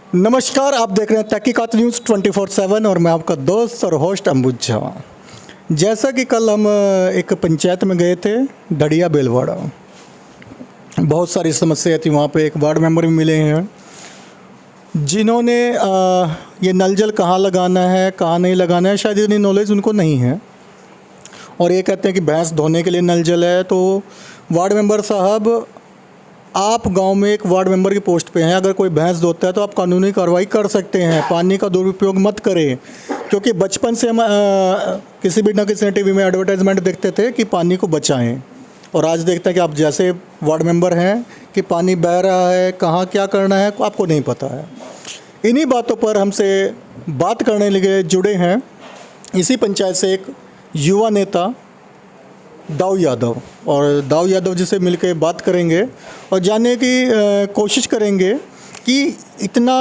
नमस्कार, आप देख रहे हैं तहकीकात न्यूज़ 24/7 और मैं आपका दोस्त और होस्ट अम्बुज झा। जैसा कि कल हम एक पंचायत में गए थे, डड़िया बेलवाड़ा। बहुत सारी समस्या थी वहाँ पे। एक वार्ड मेंबर भी मिले हैं जिन्होंने ये नल जल कहाँ लगाना है, कहाँ नहीं लगाना है, शायद इतनी नॉलेज उनको नहीं है। और ये कहते हैं कि भैंस धोने के लिए नल जल है। तो वार्ड मेंबर साहब, आप गांव में एक वार्ड मेंबर की पोस्ट पे हैं, अगर कोई भैंस धोता है तो आप कानूनी कार्रवाई कर सकते हैं। पानी का दुरुपयोग मत करें, क्योंकि बचपन से हम किसी भी न किसी टीवी में एडवर्टाइजमेंट देखते थे कि पानी को बचाएं। और आज देखते हैं कि आप जैसे वार्ड मेंबर हैं कि पानी बह रहा है, कहाँ क्या करना है आपको नहीं पता है। इन्हीं बातों पर हमसे बात करने लिए जुड़े हैं इसी पंचायत से एक युवा नेता दाऊ यादव। और दाऊ यादव जी से मिलकर बात करेंगे और जानने की कोशिश करेंगे कि इतना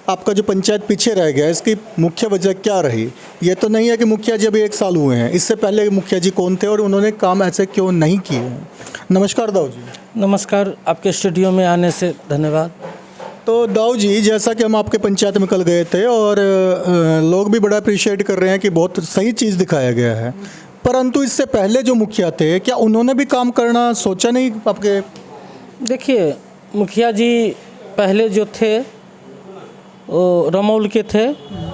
आपका जो पंचायत पीछे रह गया, इसकी मुख्य वजह क्या रही। ये तो नहीं है कि मुखिया जी अभी 1 साल हुए हैं, इससे पहले मुखिया जी कौन थे और उन्होंने काम ऐसे क्यों नहीं किए हैं। नमस्कार दाऊ जी। नमस्कार, आपके स्टूडियो में आने से धन्यवाद। तो दाऊ जी, जैसा कि हम आपके पंचायत में कल गए थे और लोग भी बड़ा अप्रिशिएट कर रहे हैं कि बहुत सही चीज़ दिखाया गया है, परंतु इससे पहले जो मुखिया थे, क्या उन्होंने भी काम करना सोचा नहीं आपके? देखिए, मुखिया जी पहले जो थे वो रमौल के थे,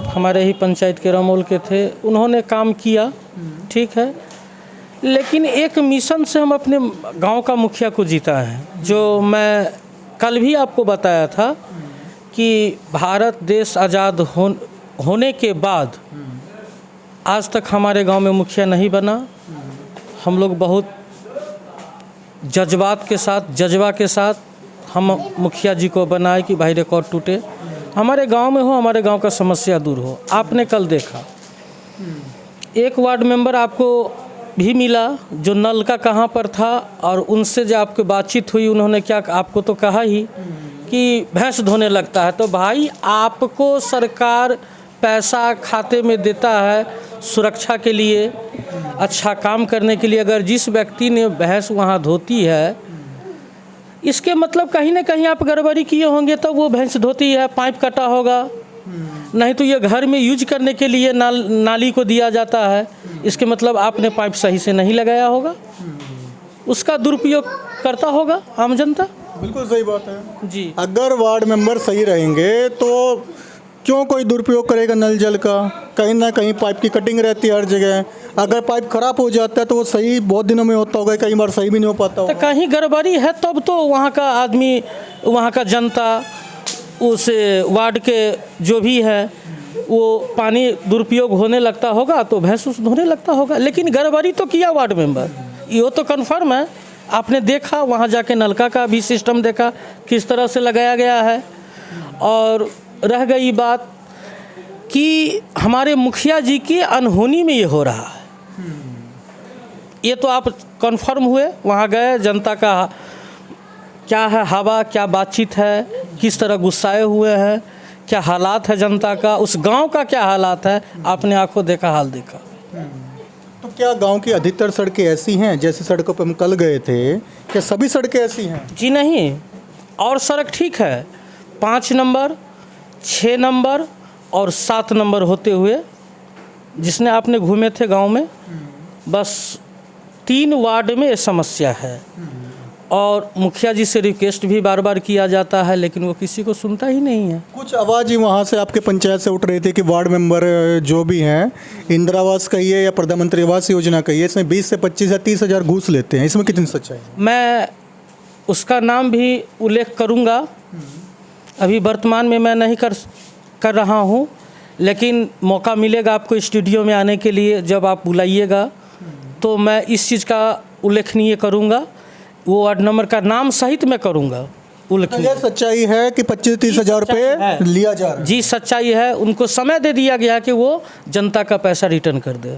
हमारे ही पंचायत के रमौल के थे। उन्होंने काम किया, ठीक है, लेकिन एक मिशन से हम अपने गांव का मुखिया को जीता है। जो मैं कल भी आपको बताया था कि भारत देश आज़ाद होने के बाद आज तक हमारे गांव में मुखिया नहीं बना। हम लोग बहुत जज्बा के साथ हम मुखिया जी को बनाए कि भाई रिकॉर्ड टूटे, हमारे गांव में हो, हमारे गांव का समस्या दूर हो। आपने कल देखा एक वार्ड मेंबर आपको भी मिला जो नल का कहाँ पर था, और उनसे जो आपकी बातचीत हुई उन्होंने क्या आपको तो कहा ही कि भैंस धोने लगता है। तो भाई, आपको सरकार पैसा खाते में देता है सुरक्षा के लिए, अच्छा काम करने के लिए। अगर जिस व्यक्ति ने भैंस वहाँ धोती है, इसके मतलब कहीं ना कहीं आप गड़बड़ी किए होंगे तब वो भैंस धोती है, पाइप कटा होगा, नहीं तो ये घर में यूज करने के लिए नाली को दिया जाता है, इसके मतलब आपने पाइप सही से नहीं लगाया होगा, उसका दुरुपयोग करता होगा आम जनता। बिल्कुल सही बात है जी। अगर वार्ड मेंबर सही रहेंगे तो क्यों कोई दुरुपयोग करेगा नल जल का। कहीं ना कहीं पाइप की कटिंग रहती है हर जगह। अगर पाइप खराब हो जाता है तो वो सही बहुत दिनों में होता होगा, कई बार सही भी नहीं हो पाता होगा। तो कहीं गड़बड़ी है तब तो वहाँ का आदमी, वहाँ का जनता, उस वार्ड के जो भी है वो पानी दुरुपयोग होने लगता होगा तो भैंस उस धोने लगता होगा। लेकिन गड़बड़ी तो किया वार्ड मेंबर, ये तो कन्फर्म है। आपने देखा वहाँ जाके नलका का भी सिस्टम देखा किस तरह से लगाया गया है। और रह गई बात कि हमारे मुखिया जी की अनहोनी में ये हो रहा है, ये तो आप कन्फर्म हुए, वहाँ गए, जनता का क्या है हवा, क्या बातचीत है, किस तरह गुस्साए हुए हैं, क्या हालात है जनता का, उस गांव का क्या हालात है, आपने आंखों देखा, हाल देखा। तो क्या गांव की अधिकतर सड़कें ऐसी हैं जैसे सड़कों पर हम कल गए थे? क्या सभी सड़कें ऐसी हैं? जी नहीं, और सड़क ठीक है, 5 नंबर, 6 नंबर और 7 नंबर होते हुए जिसने आपने घूमे थे गांव में, बस 3 वार्ड में ये समस्या है। और मुखिया जी से रिक्वेस्ट भी बार बार किया जाता है, लेकिन वो किसी को सुनता ही नहीं है। कुछ आवाज़ ही वहाँ से आपके पंचायत से उठ रही थी कि वार्ड मेंबर जो भी हैं, इंदिरा आवास कहिए या प्रधानमंत्री आवास योजना कहिए, इसमें 20 से 25 या 30 हज़ार घूस लेते हैं। इसमें कितनी सच्चाई है? मैं उसका नाम भी उल्लेख करूँगा, अभी वर्तमान में मैं नहीं कर रहा हूँ, लेकिन मौका मिलेगा आपको स्टूडियो में आने के लिए, जब आप बुलाइएगा तो मैं इस चीज़ का उल्लेखनीय करूँगा, वो वार्ड नंबर का नाम सहित मैं करूँगा उल्लेखनीय। सच्चाई है कि 25-30 हज़ार रुपये लिया जा रहा है? जी सच्चाई है, उनको समय दे दिया गया कि वो जनता का पैसा रिटर्न कर दे,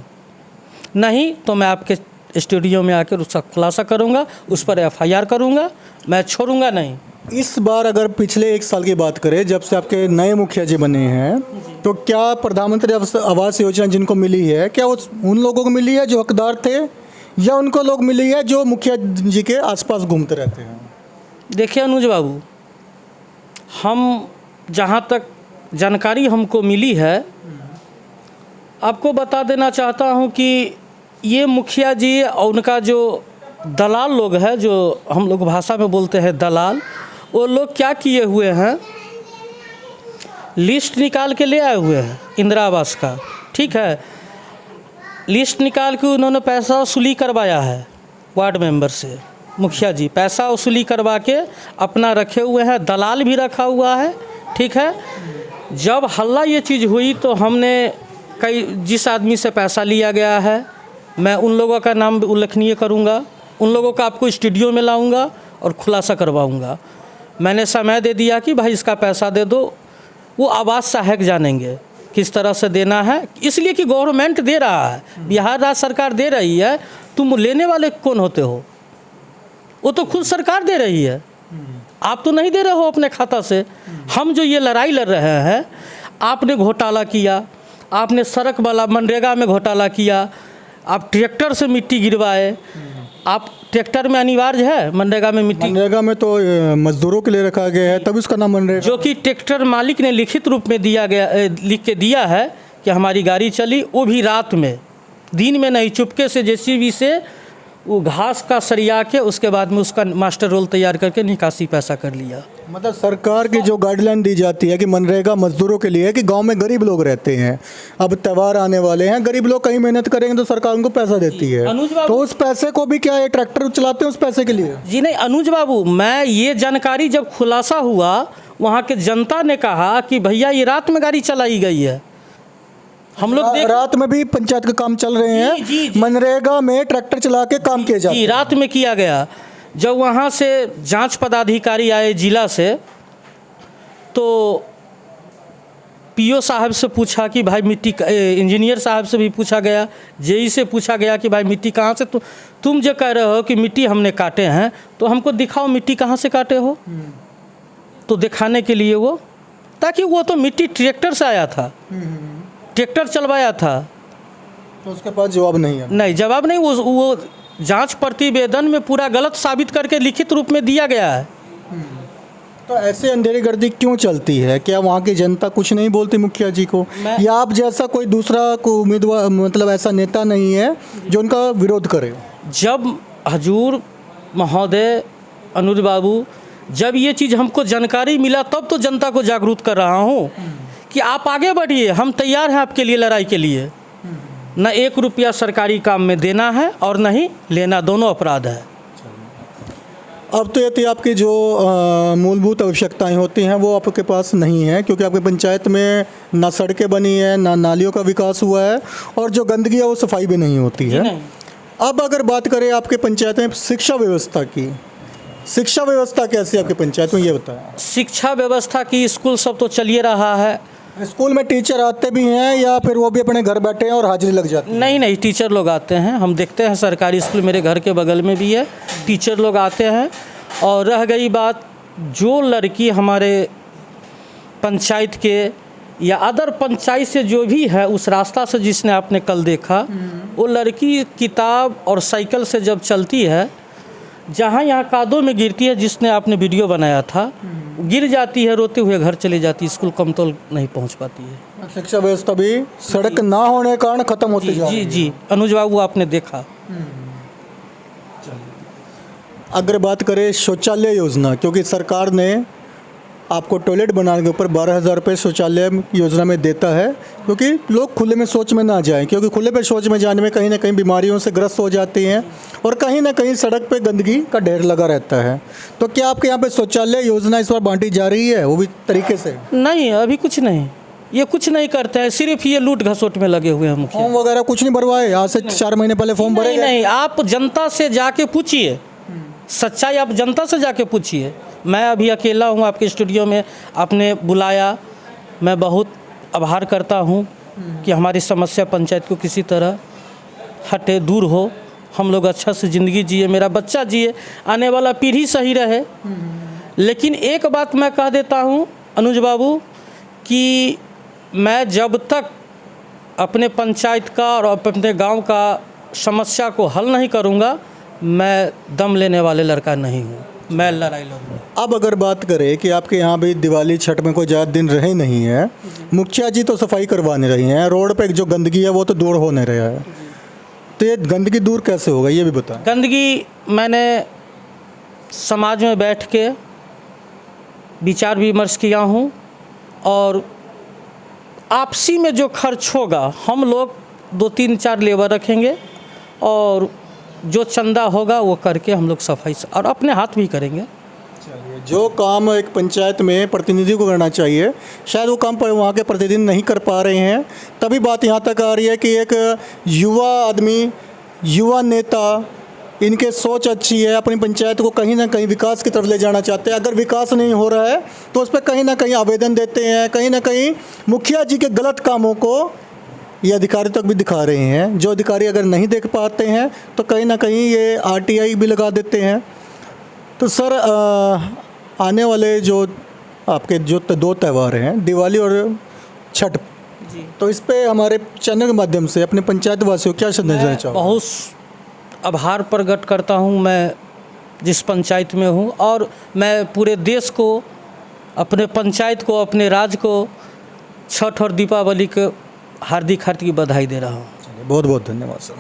नहीं तो मैं आपके स्टूडियो में आकर उसका खुलासा करूँगा, उस पर FIR करूँगा, मैं छोड़ूंगा नहीं। इस बार अगर पिछले 1 साल की बात करें, जब से आपके नए मुखिया जी बने हैं, तो क्या प्रधानमंत्री आवास योजना जिनको मिली है, क्या उन लोगों को मिली है जो हकदार थे, या उनको लोग मिली है जो मुखिया जी के आसपास घूमते रहते हैं? देखिए अनुज बाबू, हम जहाँ तक जानकारी हमको मिली है, आपको बता देना चाहता हूँ कि ये मुखिया जी और उनका जो दलाल लोग हैं, जो हम लोग भाषा में बोलते हैं दलाल, वो लोग क्या किए हुए हैं, लिस्ट निकाल के ले आए हुए हैं इंदिरा आवास का, ठीक है। लिस्ट निकाल के उन्होंने पैसा वसूली करवाया है वार्ड मेंबर से, मुखिया जी पैसा वसूली करवा के अपना रखे हुए हैं, दलाल भी रखा हुआ है, ठीक है। जब हल्ला ये चीज़ हुई तो हमने जिस आदमी से पैसा लिया गया है, मैं उन लोगों का नाम उल्लेखनीय करूँगा, उन लोगों का आपको स्टूडियो में लाऊंगा और खुलासा करवाऊंगा। मैंने समय दे दिया कि भाई इसका पैसा दे दो, वो आवाज़ सहायक जानेंगे किस तरह से देना है, इसलिए कि गवर्नमेंट दे रहा है, बिहार राज्य सरकार दे रही है, तुम लेने वाले कौन होते हो? वो तो खुद सरकार दे रही है, आप तो नहीं दे रहे हो अपने खाता से। हम जो ये लड़ाई लड़ रहे हैं, आपने घोटाला किया, आपने सड़क वाला मनरेगा में घोटाला किया, आप ट्रैक्टर से मिट्टी गिरवाए, आप ट्रैक्टर में अनिवार्य है मनरेगा में मिट्टी, मनरेगा में तो मजदूरों के लिए रखा गया है, तभी उसका नाम मनरेगा, जो कि ट्रैक्टर मालिक ने लिखित रूप में दिया गया, लिख के दिया है कि हमारी गाड़ी चली, वो भी रात में, दिन में नहीं, चुपके से जेसीबी से वो घास का सरिया के उसके बाद में उसका मास्टर रोल तैयार करके निकासी पैसा कर लिया। मतलब सरकार की जो गाइडलाइन दी जाती है कि मनरेगा मजदूरों के लिए है, कि गांव में गरीब लोग रहते हैं, अब त्यौहार आने वाले हैं, गरीब लोग कहीं मेहनत करेंगे तो सरकार उनको पैसा देती है, तो उस पैसे को भी क्या ये ट्रैक्टर चलाते हैं उस पैसे के लिए? जी नहीं अनुज बाबू, मैं ये जानकारी जब खुलासा हुआ, वहाँ के जनता ने कहा कि भैया ये रात में गाड़ी चलाई गई है, हम लोग रात में भी पंचायत के काम चल रहे हैं, जी। मनरेगा में ट्रैक्टर चला के काम किए जाते हैं, रात में किया गया। जब वहाँ से जांच पदाधिकारी आए जिला से, तो पीओ साहब से पूछा कि भाई मिट्टी, इंजीनियर साहब से भी पूछा गया, जेई से पूछा गया कि भाई मिट्टी कहाँ से, तो तुम जो कह रहे हो कि मिट्टी हमने काटे हैं, तो हमको दिखाओ मिट्टी कहाँ से काटे हो। तो दिखाने के लिए वो, ताकि वो तो मिट्टी ट्रैक्टर से आया था, ट्रैक्टर चलवाया था, तो उसके पास जवाब नहीं है। नहीं जवाब नहीं, वो जांच प्रतिवेदन में पूरा गलत साबित करके लिखित रूप में दिया गया है। तो ऐसे अंधेरीगर्दी क्यों चलती है? क्या वहाँ की जनता कुछ नहीं बोलती मुखिया जी को, या आप जैसा कोई दूसरा को उम्मीदवार, मतलब ऐसा नेता नहीं है जो उनका विरोध करे? जब हजूर महोदय अनुज बाबू, जब ये चीज़ हमको जानकारी मिला, तब तो जनता को जागरूक कर रहा हूँ कि आप आगे बढ़िए, हम तैयार हैं आपके लिए लड़ाई के लिए। न 1 रुपया सरकारी काम में देना है और न ही लेना, दोनों अपराध है। अब तो ये थी आपकी जो मूलभूत आवश्यकताएं होती हैं वो आपके पास नहीं है, क्योंकि आपकी पंचायत में ना सड़कें बनी है, ना नालियों का विकास हुआ है, और जो गंदगी है वो सफाई भी नहीं होती है। अब अगर बात करें आपके पंचायत में शिक्षा व्यवस्था की, शिक्षा व्यवस्था कैसी है आपकी पंचायत में, ये बताएं। शिक्षा व्यवस्था की, स्कूल सब तो चलिए रहा है, स्कूल में टीचर आते भी हैं या फिर वो भी अपने घर बैठे हैं और हाजिरी लग जाती है? नहीं, टीचर लोग आते हैं, हम देखते हैं सरकारी स्कूल मेरे घर के बगल में भी है, टीचर लोग आते हैं। और रह गई बात, जो लड़की हमारे पंचायत के या अदर पंचायत से जो भी है उस रास्ता से जिसने आपने कल देखा, वो लड़की किताब और साइकिल से जब चलती है, जहाँ यहाँ कादों में गिरती है, जिसने आपने वीडियो बनाया था, गिर जाती है, रोते हुए घर चली जाती है, स्कूल कमतौल नहीं पहुँच पाती है। शिक्षा व्यवस्था भी सड़क ना होने के कारण खत्म होती जा रही है। जी अनुज बाबू, आपने देखा। अगर बात करें शौचालय योजना, क्योंकि सरकार ने आपको टॉयलेट बनाने के ऊपर 12,000 रुपये शौचालय योजना में देता है, क्योंकि लोग खुले में शौच में ना जाएं, क्योंकि खुले पे शौच में जाने में कहीं ना कहीं बीमारियों से ग्रस्त हो जाती हैं और कहीं ना कहीं सड़क पे गंदगी का ढेर लगा रहता है। तो क्या आपके यहाँ पे शौचालय योजना इस बार बांटी जा रही है वो भी तरीके से? नहीं, अभी कुछ नहीं, ये कुछ नहीं करते हैं, सिर्फ ये लूट घसोट में लगे हुए हैं मुखिया। फॉर्म वगैरह कुछ नहीं भरवाए? आज से 4 महीने पहले फॉर्म भरे? नहीं, आप जनता से जाके पूछिए, सच्चाई आप जनता से जाके पूछिए। मैं अभी अकेला हूँ आपके स्टूडियो में, आपने बुलाया, मैं बहुत आभार करता हूँ कि हमारी समस्या पंचायत को किसी तरह हटे, दूर हो, हम लोग अच्छा से ज़िंदगी जिए, मेरा बच्चा जिए, आने वाला पीढ़ी सही रहे। लेकिन एक बात मैं कह देता हूँ अनुज बाबू, कि मैं जब तक अपने पंचायत का और अपने गांव का समस्या को हल नहीं करूंगा, मैं दम लेने वाले लड़का नहीं हूँ। मैं लड़ाई लड़ूंगा। अब अगर बात करें कि आपके यहाँ भी दिवाली छठ में कोई ज़्यादा दिन रहे नहीं है, मुखिया जी तो सफाई करवाने रही हैं, रोड पे जो गंदगी है वो तो दूर होने रहा है, तो ये गंदगी दूर कैसे होगा ये भी बताएं। गंदगी मैंने समाज में बैठ के विचार विमर्श किया हूँ, और आपसी में जो खर्च होगा हम लोग 2-3-4 लेबर रखेंगे और जो चंदा होगा वो करके हम लोग सफाई और अपने हाथ भी करेंगे। जो काम एक पंचायत में प्रतिनिधि को करना चाहिए शायद वो काम पर वहाँ के प्रतिनिधि नहीं कर पा रहे हैं, तभी बात यहाँ तक आ रही है कि एक युवा आदमी, युवा नेता, इनके सोच अच्छी है, अपनी पंचायत को कहीं ना कहीं विकास की तरफ ले जाना चाहते हैं। अगर विकास नहीं हो रहा है तो उस पर कहीं ना कहीं आवेदन देते हैं, कहीं ना कहीं मुखिया जी के गलत कामों को ये अधिकारी तक भी दिखा रहे हैं। जो अधिकारी अगर नहीं देख पाते हैं तो कहीं ना कहीं ये RTI भी लगा देते हैं। तो सर आने वाले जो आपके जो 2 त्यौहार हैं, दिवाली और छठ जी, तो इस पे हमारे चैनल के माध्यम से अपने पंचायत वासियों को क्या संदेश देना चाहोगे? बहुत आभार प्रकट करता हूँ मैं जिस पंचायत में हूँ, और मैं पूरे देश को, अपने पंचायत को, अपने राज्य को छठ और दीपावली के हार्दिक हार्दिक बधाई दे रहा हूँ। बहुत बहुत धन्यवाद सर।